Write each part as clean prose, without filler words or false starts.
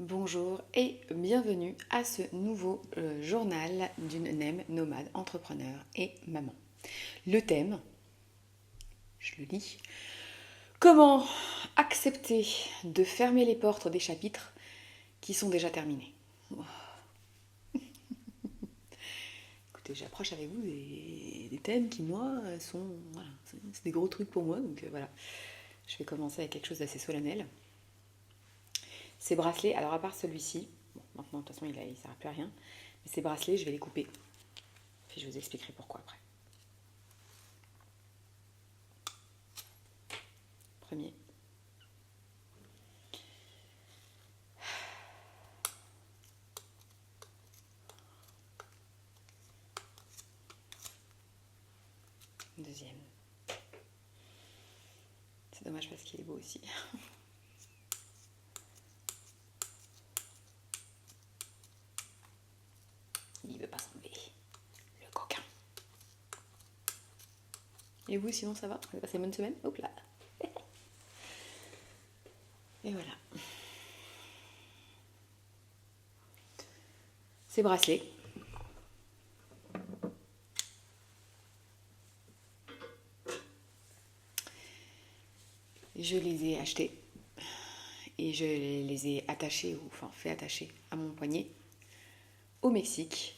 Bonjour et bienvenue à ce nouveau journal d'une NEM nomade, entrepreneur et maman. Le thème, je le lis, comment accepter de fermer les portes des chapitres qui sont déjà terminés. Écoutez, j'approche avec vous des thèmes qui, moi, sont... Voilà, c'est des gros trucs pour moi, donc voilà. Je vais commencer avec quelque chose d'assez solennel. Ces bracelets, alors à part celui-ci, bon, maintenant de toute façon il ne sert plus à rien, mais ces bracelets, je vais les couper. Puis je vous expliquerai pourquoi après. Premier. Deuxième. C'est dommage parce qu'il est beau aussi. Il veut pas s'enlever. Le coquin. Et vous, sinon ça va? Vous avez passé une bonne semaine? Hop là. Et voilà. Ces bracelets. Je les ai achetés. Et je les ai attachés, enfin fait attacher à mon poignet au Mexique.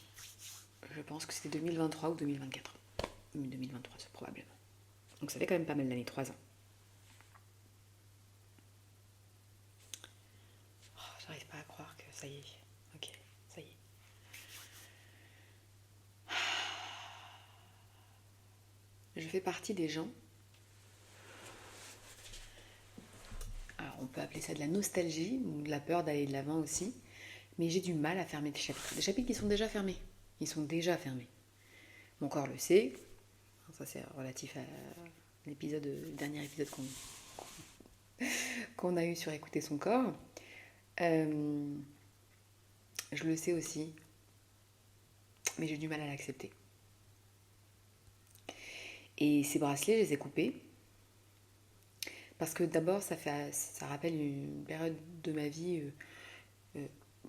Je pense que c'était 2023 ou 2024. 2023, c'est probablement. Donc ça fait quand même pas mal d'années, 3 ans. Oh, j'arrive pas à croire que ça y est. Ok, ça y est. Je fais partie des gens. Alors on peut appeler ça de la nostalgie ou de la peur d'aller de l'avant aussi. Mais j'ai du mal à fermer des chapitres. Des chapitres qui sont déjà fermés. Ils sont déjà fermés. Mon corps le sait. Ça c'est relatif à l'épisode, le dernier épisode qu'on a eu sur écouter son corps. Je le sais aussi, mais j'ai du mal à l'accepter. Et ces bracelets, je les ai coupés parce que d'abord, ça rappelle une période de ma vie,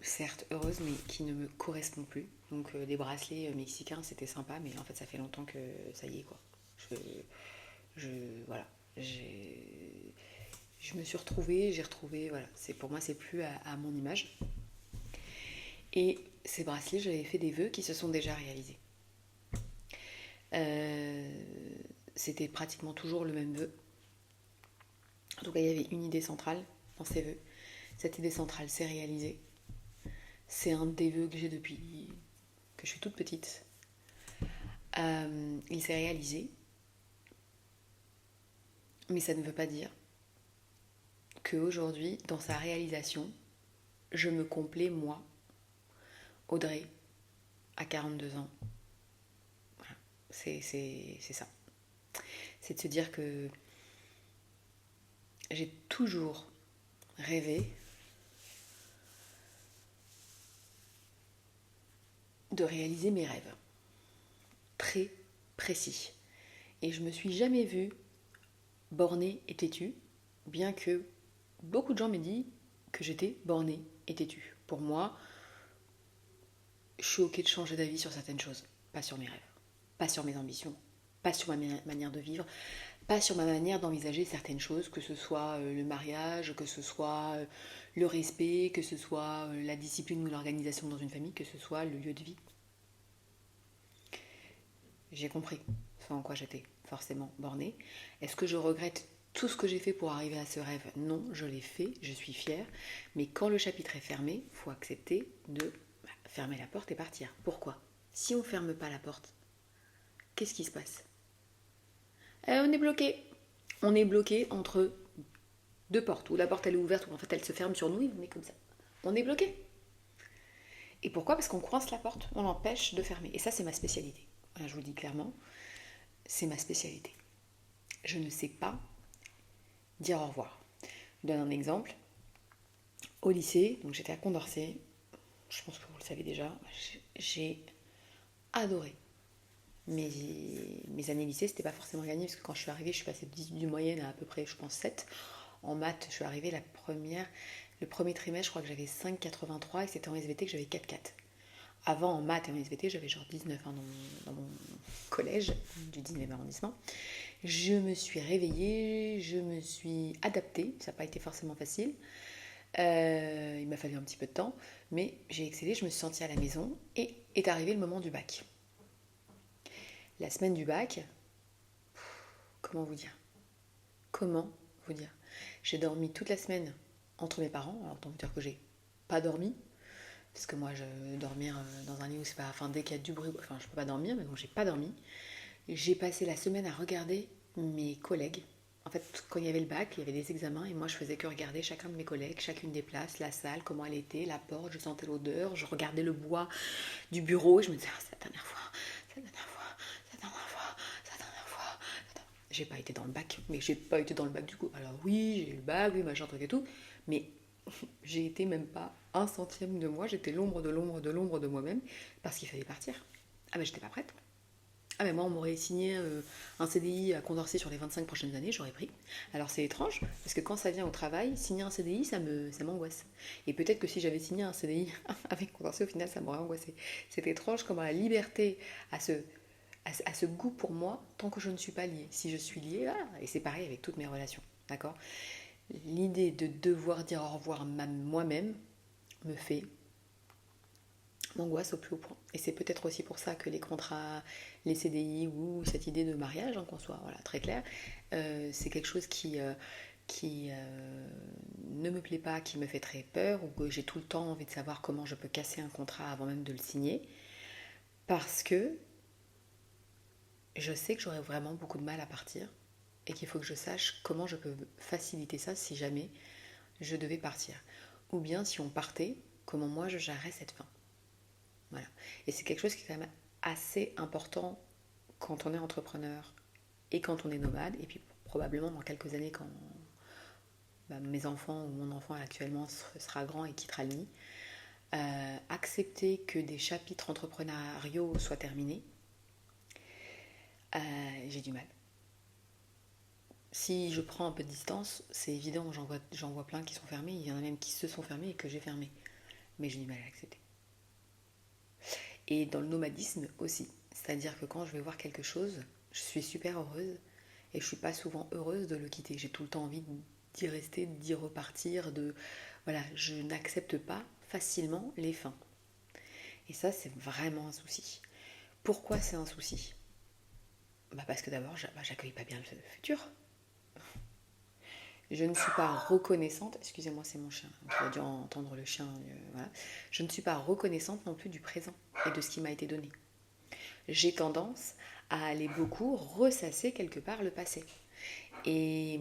certes heureuse, mais qui ne me correspond plus. Donc les bracelets mexicains, c'était sympa, mais en fait, ça fait longtemps que ça y est, quoi. Voilà, je me suis retrouvée, j'ai retrouvé, voilà. Pour moi, c'est plus à mon image. Et ces bracelets, j'avais fait des vœux qui se sont déjà réalisés. C'était pratiquement toujours le même vœu. En tout cas, il y avait une idée centrale dans ces vœux. Cette idée centrale s'est réalisée. C'est un des vœux que j'ai depuis que je suis toute petite. Il s'est réalisé. Mais ça ne veut pas dire qu'aujourd'hui, dans sa réalisation, je me complais, moi, Audrey, à 42 ans. Voilà. C'est ça. C'est de se dire que j'ai toujours rêvé de réaliser mes rêves. Très précis. Et je me suis jamais vue bornée et têtue, bien que beaucoup de gens m'aient dit que j'étais bornée et têtue. Pour moi, je suis ok de changer d'avis sur certaines choses, pas sur mes rêves, pas sur mes ambitions, pas sur ma manière de vivre, pas sur ma manière d'envisager certaines choses, que ce soit le mariage, que ce soit le respect, que ce soit la discipline ou l'organisation dans une famille, que ce soit le lieu de vie. J'ai compris ce en quoi j'étais forcément bornée. Est-ce que je regrette tout ce que j'ai fait pour arriver à ce rêve? Non, je l'ai fait, je suis fière. Mais quand le chapitre est fermé, il faut accepter de fermer la porte et partir. Pourquoi? Si on ne ferme pas la porte, qu'est-ce qui se passe? On est bloqué. On est bloqué entre deux portes, où la porte elle est ouverte, où en fait elle se ferme sur nous, et on est comme ça. On est bloqué. Et pourquoi? Parce qu'on coince la porte, on l'empêche de fermer. Et ça, c'est ma spécialité. Voilà, je vous le dis clairement, c'est ma spécialité. Je ne sais pas dire au revoir. Je vous donne un exemple. Au lycée, donc j'étais à Condorcet, je pense que vous le savez déjà, j'ai adoré. Mes années lycée, c'était pas forcément gagné, parce que quand je suis arrivée, je suis passée de 18 de moyenne à peu près, je pense, 7. En maths, je suis arrivée la première, Le premier trimestre, je crois que j'avais 5,83 et c'était en SVT que j'avais 4,4. Avant, en maths et en SVT, j'avais genre 19 dans mon collège du 19e arrondissement. Je me suis réveillée, je me suis adaptée, ça n'a pas été forcément facile. Il m'a fallu un petit peu de temps, mais j'ai excellé, je me suis sentie à la maison et est arrivé le moment du bac. La semaine du bac, comment vous dire Comment vous dire J'ai dormi toute la semaine entre mes parents, alors autant vous dire que j'ai pas dormi, parce que moi, dormir dans un lit où c'est pas... Enfin, dès qu'il y a du bruit, enfin, je peux pas dormir, mais donc j'ai pas dormi. J'ai passé la semaine à regarder mes collègues. En fait, quand il y avait le bac, il y avait des examens, et moi, je faisais que regarder chacun de mes collègues, chacune des places, la salle, comment elle était, la porte, je sentais l'odeur, je regardais le bois du bureau, et je me disais, ah, c'est la dernière fois, c'est la dernière fois, c'est la dernière fois, c'est la dernière fois. J'ai pas été dans le bac, mais j'ai pas été dans le bac du coup. Alors oui, j'ai eu le bac, oui, machin, truc et tout, mais j'ai été même pas un centième de moi, j'étais l'ombre de l'ombre de l'ombre de moi-même, parce qu'il fallait partir. Ah mais j'étais pas prête. Ah mais moi on m'aurait signé un CDI à Condorcet sur les 25 prochaines années, j'aurais pris. Alors c'est étrange, parce que quand ça vient au travail, signer un CDI, ça m'angoisse. Et peut-être que si j'avais signé un CDI avec Condorcet, au final ça m'aurait angoissé. C'est étrange comment la liberté a ce goût pour moi tant que je ne suis pas liée. Si je suis liée, et c'est pareil avec toutes mes relations, d'accord. L'idée de devoir dire au revoir à moi-même me fait m'angoisse au plus haut point. Et c'est peut-être aussi pour ça que les contrats, les CDI ou cette idée de mariage, qu'on soit voilà, très clair, c'est quelque chose qui ne me plaît pas, qui me fait très peur, ou que j'ai tout le temps envie de savoir comment je peux casser un contrat avant même de le signer, parce que je sais que j'aurai vraiment beaucoup de mal à partir et qu'il faut que je sache comment je peux faciliter ça si jamais je devais partir. Ou bien si on partait, comment moi je gérerais cette fin. Voilà. Et c'est quelque chose qui est quand même assez important quand on est entrepreneur et quand on est nomade. Et puis probablement dans quelques années quand mes enfants ou mon enfant actuellement sera grand et quittera le nid. Accepter que des chapitres entrepreneuriaux soient terminés, j'ai du mal. Si je prends un peu de distance, c'est évident, j'en vois plein qui sont fermés, il y en a même qui se sont fermés et que j'ai fermé. Mais j'ai du mal à l'accepter. Et dans le nomadisme aussi. C'est-à-dire que quand je vais voir quelque chose, je suis super heureuse et je suis pas souvent heureuse de le quitter. J'ai tout le temps envie d'y rester, d'y repartir, voilà, je n'accepte pas facilement les fins. Et ça, c'est vraiment un souci. Pourquoi c'est un souci? Parce que d'abord, j'accueille pas bien le futur. Je ne suis pas reconnaissante, excusez-moi, c'est mon chien, tu as dû entendre le chien, voilà. Je ne suis pas reconnaissante non plus du présent et de ce qui m'a été donné. J'ai tendance à aller beaucoup ressasser quelque part le passé. Et,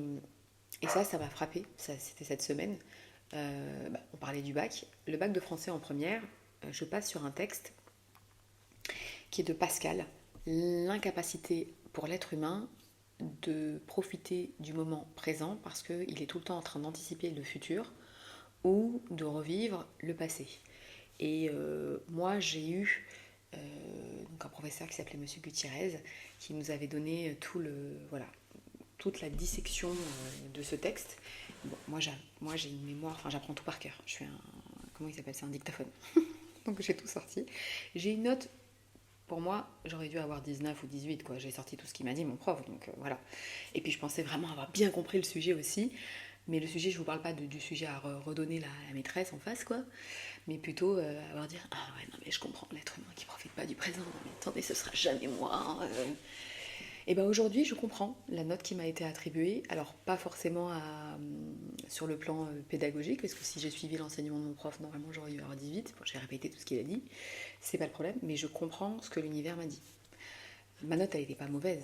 et ça m'a frappé, c'était cette semaine. On parlait du bac. Le bac de français en première, je passe sur un texte qui est de Pascal, l'incapacité pour l'être humain de profiter du moment présent parce qu'il est tout le temps en train d'anticiper le futur ou de revivre le passé. Et moi, j'ai eu donc un professeur qui s'appelait Monsieur Gutiérrez qui nous avait donné toute la dissection de ce texte. Bon, moi, j'ai une mémoire, enfin, j'apprends tout par cœur. Je suis comment il s'appelle? C'est un dictaphone. Donc, j'ai tout sorti. J'ai une note. Pour moi, j'aurais dû avoir 19 ou 18, quoi. J'ai sorti tout ce qu'il m'a dit, mon prof, donc voilà. Et puis je pensais vraiment avoir bien compris le sujet aussi. Mais le sujet, je vous parle pas du sujet à redonner la maîtresse en face, quoi. Mais plutôt avoir dire, ah ouais, non mais je comprends, l'être humain qui profite pas du présent. Mais attendez, ce sera jamais moi. Et bien aujourd'hui, je comprends la note qui m'a été attribuée. Alors pas forcément sur le plan pédagogique, parce que si j'ai suivi l'enseignement de mon prof, normalement j'aurais dû avoir 18. Bon, j'ai répété tout ce qu'il a dit, c'est pas le problème, mais je comprends ce que l'univers m'a dit. Ma note, elle n'était pas mauvaise,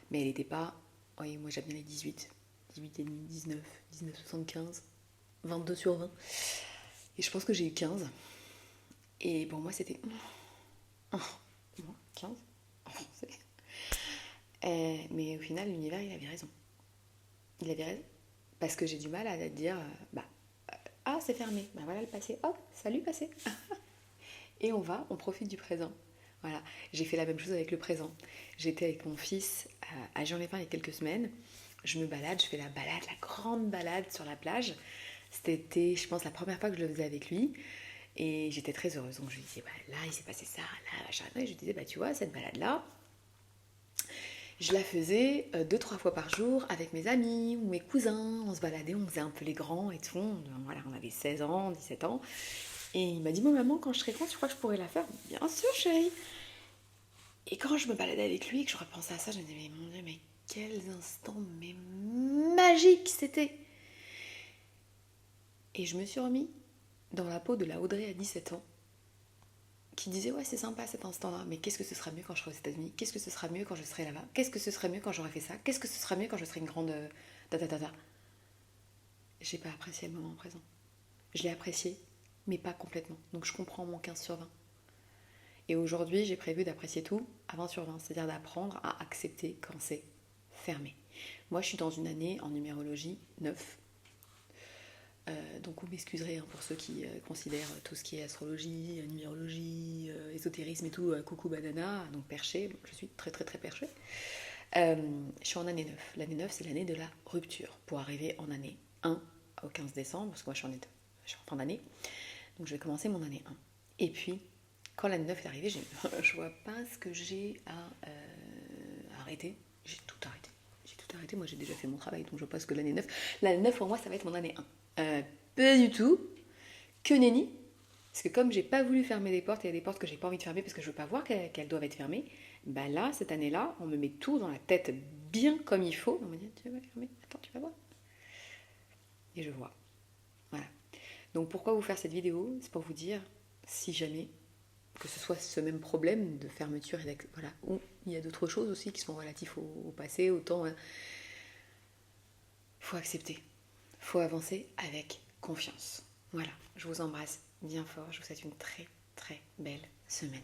mais elle n'était pas... Oui, moi j'aime bien les 18, 18 et demi, 19, 19,75, 22 sur 20. Et je pense que j'ai eu 15. Et pour moi, c'était... 15 en français. Mais au final, l'univers, il avait raison. Il avait raison. Parce que j'ai du mal à dire, c'est fermé. Voilà le passé. Oh, salut passé. Et on profite du présent. Voilà. J'ai fait la même chose avec le présent. J'étais avec mon fils à Jean-Lépin il y a quelques semaines. Je me balade, je fais la grande balade sur la plage. C'était, je pense, la première fois que je le faisais avec lui. Et j'étais très heureuse. Donc je lui disais, bah, là, il s'est passé ça, là, machin. Et je lui disais, bah, tu vois, cette balade-là, je la faisais 2-3 fois par jour avec mes amis ou mes cousins. On se baladait, on faisait un peu les grands et tout. Voilà, on avait 16 ans, 17 ans. Et il m'a dit, bon, maman, quand je serai grande, tu crois que je pourrais la faire? Bien sûr, chérie. Et quand je me baladais avec lui et que je repensais à ça, je me disais, mais mon Dieu, mais quels instants mais magiques c'était. Et je me suis remis dans la peau de la Audrey à 17 ans, qui disait, ouais, c'est sympa cet instant-là, mais qu'est-ce que ce sera mieux quand je serai aux États-Unis? Qu'est-ce que ce sera mieux quand je serai là-bas? Qu'est-ce que ce serait mieux quand j'aurai fait ça? Qu'est-ce que ce sera mieux quand je serai une grande... ta ta ta ta. J'ai pas apprécié le moment présent. Je l'ai apprécié, mais pas complètement. Donc je comprends mon 15 sur 20. Et aujourd'hui, j'ai prévu d'apprécier tout à 20 sur 20, c'est-à-dire d'apprendre à accepter quand c'est fermé. Moi, je suis dans une année en numérologie 9. Donc vous m'excuserez pour ceux qui considèrent tout ce qui est astrologie, numérologie, ésotérisme et tout, coucou banana, donc perché, je suis très très très perché. Je suis en année 9. L'année 9, c'est l'année de la rupture, pour arriver en année 1 au 15 décembre, parce que moi je suis en fin d'année, donc je vais commencer mon année 1. Et puis, quand l'année 9 est arrivée, je vois pas ce que j'ai à arrêter. J'ai tout arrêté. J'ai tout arrêté. Moi, j'ai déjà fait mon travail, donc je vois pas ce que l'année 9. L'année 9, pour moi, ça va être mon année 1. Pas du tout. Que nenni. Parce que comme j'ai pas voulu fermer des portes, il y a des portes que j'ai pas envie de fermer parce que je veux pas voir qu'elles doivent être fermées. Bah là, cette année-là, on me met tout dans la tête bien comme il faut. On me dit, tu vas fermer, attends, tu vas voir. Et je vois. Voilà. Donc pourquoi vous faire cette vidéo? C'est pour vous dire, si jamais, que ce soit ce même problème de fermeture et voilà, ou il y a d'autres choses aussi qui sont relatifs au passé, au temps. Faut accepter. Faut avancer avec confiance. Voilà, je vous embrasse bien fort. Je vous souhaite une très très belle semaine.